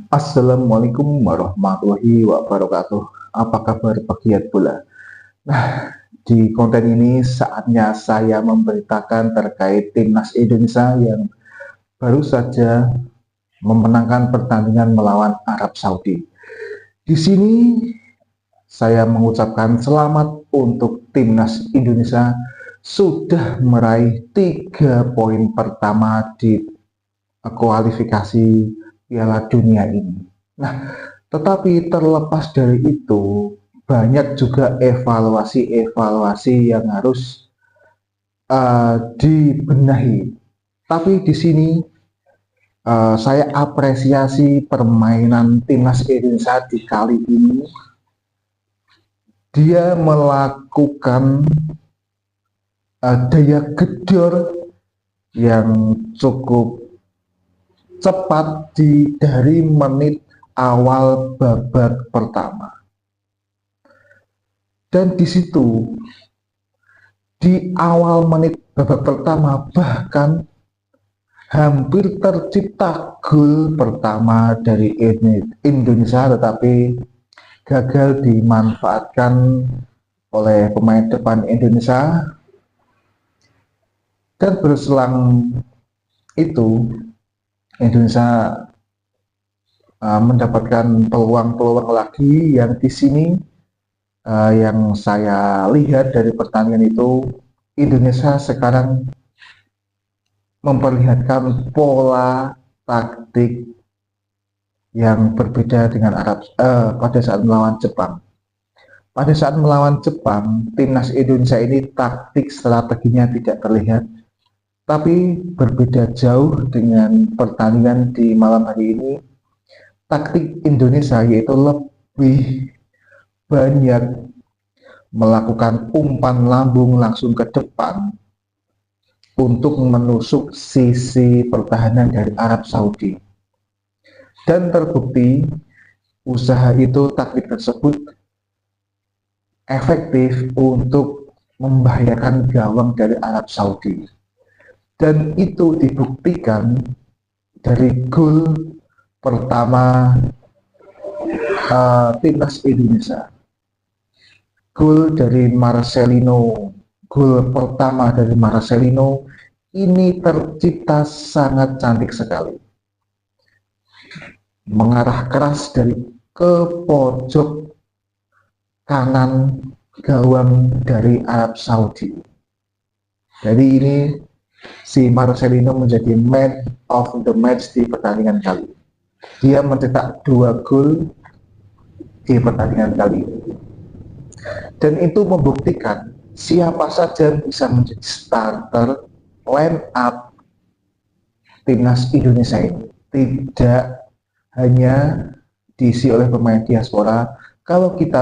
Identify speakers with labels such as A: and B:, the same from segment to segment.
A: Assalamualaikum warahmatullahi wabarakatuh. Apa kabar pegiat bola? Nah, di konten ini saatnya saya memberitakan terkait timnas Indonesia yang baru saja memenangkan pertandingan melawan Arab Saudi. Di sini saya mengucapkan selamat untuk timnas Indonesia sudah meraih 3 poin pertama di kualifikasi Piala Dunia ini. Nah, tetapi terlepas dari itu, banyak juga evaluasi-evaluasi yang harus dibenahi. Tapi di sini saya apresiasi permainan timnas Indonesia di kali ini. Dia melakukan daya gedor yang cukup cepat dari menit awal babak pertama. Dan di situ di awal menit babak pertama bahkan hampir tercipta gol pertama dari Indonesia, tetapi gagal dimanfaatkan oleh pemain depan Indonesia. Dan berselang itu Indonesia mendapatkan peluang-peluang lagi yang di sini yang saya lihat dari pertandingan itu, Indonesia sekarang memperlihatkan pola taktik yang berbeda dengan pada saat melawan Jepang. Pada saat melawan Jepang, timnas Indonesia ini taktik strateginya tidak terlihat, tapi berbeda jauh dengan pertandingan di malam hari ini. Taktik Indonesia yaitu lebih banyak melakukan umpan lambung langsung ke depan untuk menusuk sisi pertahanan dari Arab Saudi. Dan terbukti usaha itu, taktik tersebut efektif untuk membahayakan gawang dari Arab Saudi. Dan itu dibuktikan dari gol pertama timnas Indonesia. Gol dari Marcelino, gol pertama dari Marcelino ini tercipta sangat cantik sekali. Mengarah keras dari ke pojok kanan gawang dari Arab Saudi. Jadi ini si Marcelino menjadi man of the match di pertandingan kali. Dia mencetak 2 gol di pertandingan kali ini. Dan itu membuktikan siapa saja bisa menjadi starter line up timnas Indonesia ini. Tidak hanya diisi oleh pemain diaspora. Kalau kita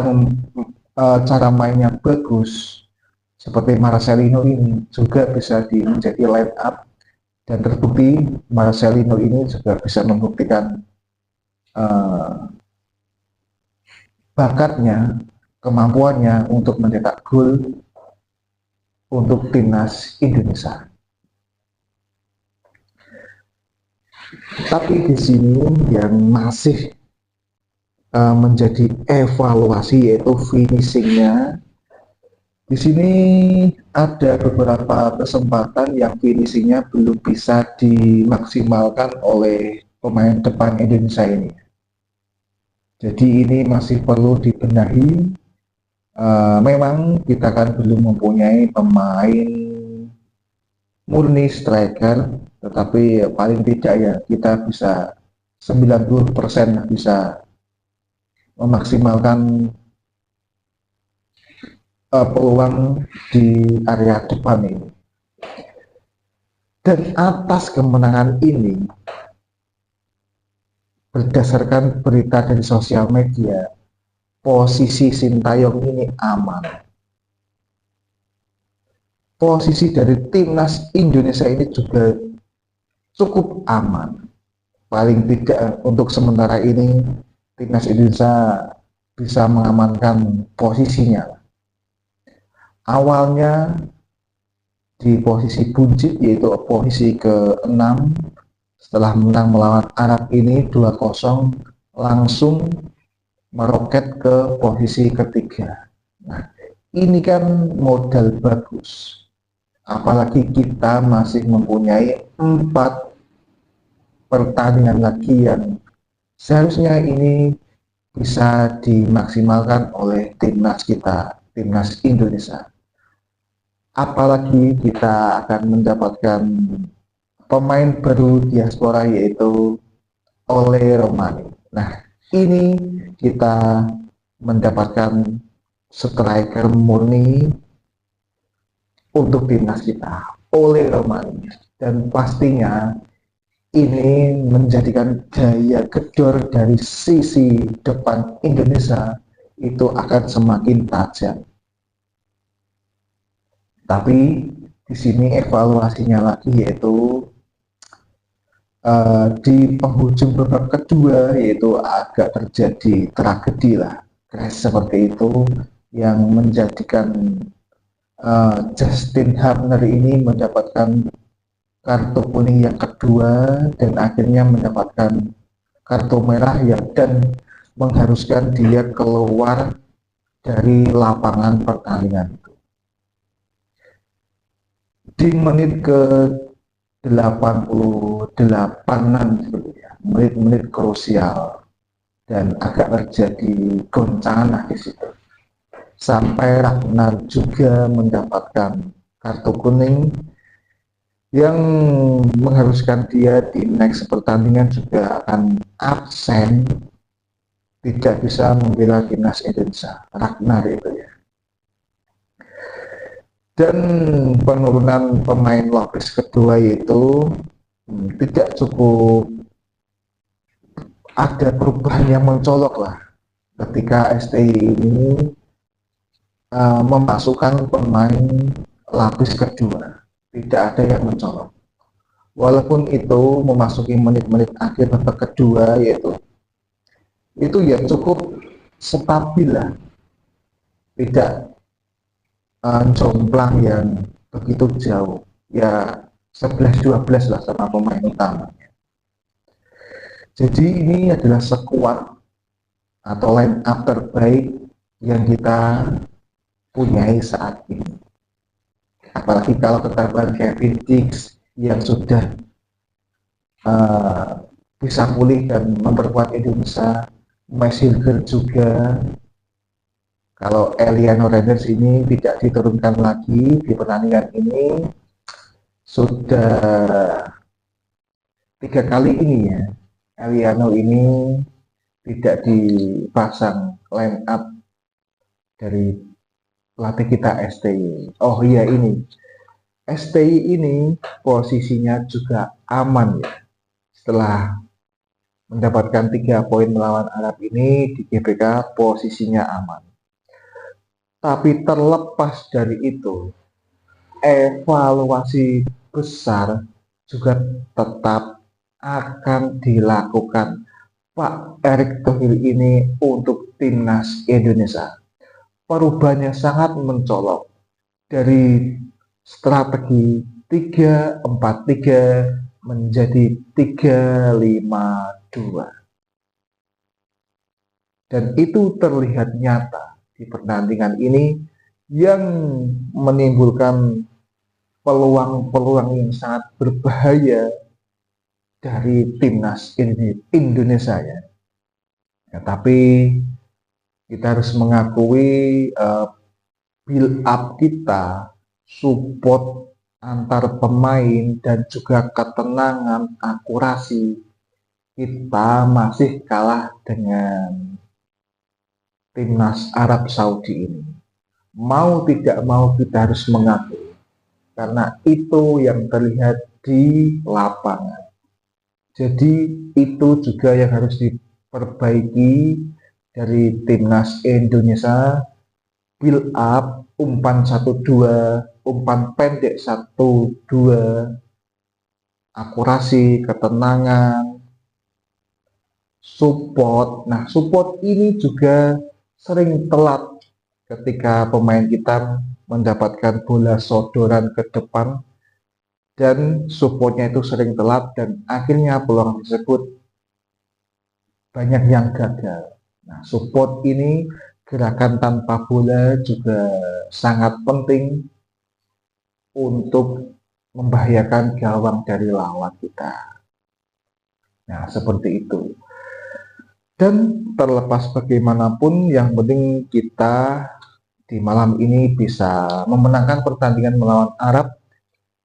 A: cara mainnya bagus, seperti Marcelino ini juga bisa menjadi line up, dan terbukti Marcelino ini juga bisa membuktikan bakatnya, kemampuannya untuk mencetak gol untuk timnas Indonesia. Tapi di sini yang masih menjadi evaluasi yaitu finishingnya. Di sini ada beberapa kesempatan yang finishingnya belum bisa dimaksimalkan oleh pemain depan Indonesia ini. Jadi ini masih perlu dibenahi. Memang kita kan belum mempunyai pemain murni striker, tetapi paling tidak ya kita bisa 90% bisa memaksimalkan peluang di area depan ini. Dan atas kemenangan ini, berdasarkan berita dari sosial media, posisi Sintayong ini aman. Posisi dari timnas Indonesia ini juga cukup aman. Paling tidak untuk sementara ini timnas Indonesia bisa mengamankan posisinya. Awalnya di posisi buncit, yaitu posisi ke-6, setelah menang melawan Arab ini 2-0, langsung meroket ke posisi ketiga. Nah, ini kan modal bagus. Apalagi kita masih mempunyai 4 pertandingan lagi yang seharusnya ini bisa dimaksimalkan oleh timnas kita, timnas Indonesia. Apalagi kita akan mendapatkan pemain baru diaspora yaitu Ole Romani. Nah, ini kita mendapatkan striker murni untuk timnas kita, Ole Romani. Dan pastinya ini menjadikan daya gedor dari sisi depan Indonesia itu akan semakin tajam. Tapi di sini evaluasinya lagi yaitu di penghujung babak kedua yaitu agak terjadi tragedi lah, crash seperti itu yang menjadikan Justin Hubner ini mendapatkan kartu kuning yang kedua dan akhirnya mendapatkan kartu merah yang dan mengharuskan dia keluar dari lapangan pertandingan. Di menit ke 88-an menit-menit krusial dan agak terjadi goncangan di situ. Sampai Ragnar juga mendapatkan kartu kuning yang mengharuskan dia di next pertandingan juga akan absen, tidak bisa membela timnas Indonesia. Ragnar itu ya. Dan penurunan pemain lapis kedua itu tidak cukup ada perubahan yang mencolok lah ketika STI ini memasukkan pemain lapis kedua, tidak ada yang mencolok. Walaupun itu memasuki menit-menit akhir babak kedua yaitu itu ya cukup stabil lah, tidak jomplang yang begitu jauh, ya 11-12 lah sama pemain utamanya. Jadi ini adalah skuad atau line up terbaik yang kita punyai saat ini. Apalagi kalau ketambahan Kevin Dix yang sudah bisa pulih dan memperkuat Indonesia, Messilger juga. Kalau Eliano Renders ini tidak diturunkan lagi di pertandingan ini, sudah 3 kali ini ya, Eliano ini tidak dipasang line up dari pelatih kita STI. Oh iya ini, STI ini posisinya juga aman ya. Setelah mendapatkan 3 poin melawan Arab ini di GBK posisinya aman. Tapi terlepas dari itu, evaluasi besar juga tetap akan dilakukan Pak Erick Thohir ini untuk timnas Indonesia. Perubahannya sangat mencolok dari strategi 3-4-3 menjadi 3-5-2. Dan itu terlihat nyata di pertandingan ini yang menimbulkan peluang-peluang yang sangat berbahaya dari timnas Indonesia ya. Tapi kita harus mengakui build up kita, support antar pemain dan juga ketenangan, akurasi kita masih kalah dengan timnas Arab Saudi ini. Mau tidak mau kita harus mengakui, karena itu yang terlihat di lapangan. Jadi itu juga yang harus diperbaiki dari timnas Indonesia. Build up, umpan 1-2, umpan pendek 1-2, akurasi, ketenangan, support. Nah, support ini juga sering telat ketika pemain kita mendapatkan bola sodoran ke depan dan supportnya itu sering telat dan akhirnya peluang tersebut banyak yang gagal. Nah, support ini gerakan tanpa bola juga sangat penting untuk membahayakan gawang dari lawan kita. Nah, seperti itu. Dan terlepas bagaimanapun, yang penting kita di malam ini bisa memenangkan pertandingan melawan Arab.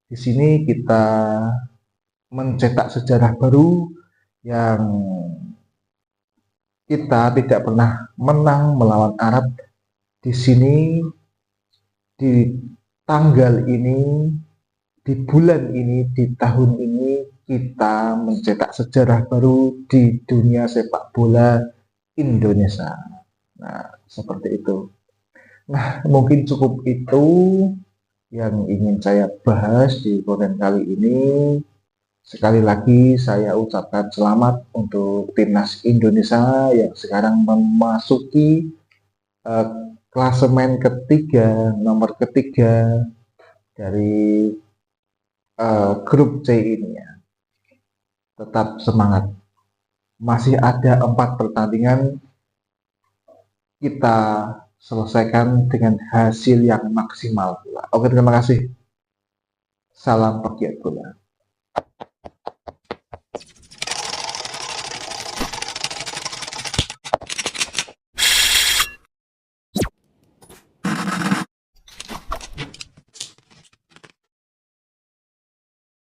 A: Di sini kita mencetak sejarah baru yang kita tidak pernah menang melawan Arab. Di sini di tanggal ini, di bulan ini, di tahun ini kita mencetak sejarah baru di dunia sepak bola Indonesia. Nah, seperti itu. Nah, mungkin cukup itu yang ingin saya bahas di konten kali ini. Sekali lagi saya ucapkan selamat untuk timnas Indonesia yang sekarang memasuki klasemen ketiga, nomor ketiga dari grup C ini ya. Tetap semangat. Masih ada 4 pertandingan, kita selesaikan dengan hasil yang maksimal. Oke, terima kasih. Salam pegiat bola.